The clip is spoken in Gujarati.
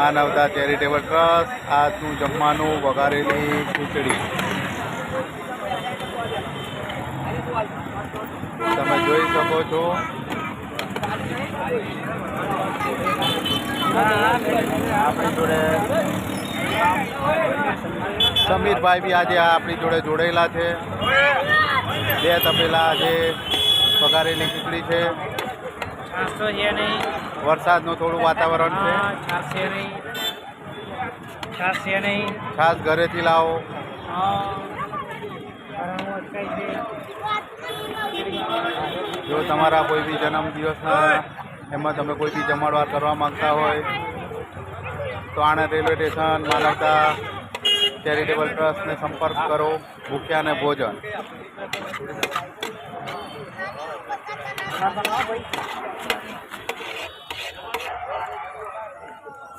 માનવતા ચેરિટેબલ ટ્રસ્ટ આજનું જમવાનું વઘારેલી ખીચડી તમે જોઈ શકો છો। આપણી જોડે સમીરભાઈ બી આજે આપણી જોડે જોડાયેલા છે। 2 તપેલા આજે વઘારેલી ખીચડી છે। વરસાદનું થોડું વાતાવરણ છે। છાશ ઘરેથી લાવો। જો તમારા કોઈ બી જન્મદિવસના એમાં તમે કોઈ બી જમાડવાર કરવા માંગતા હોય તો આણંદ રેલવે સ્ટેશન માનવતા ચેરિટેબલ ટ્રસ્ટને સંપર્ક કરો। ભૂખ્યા અને ભોજન।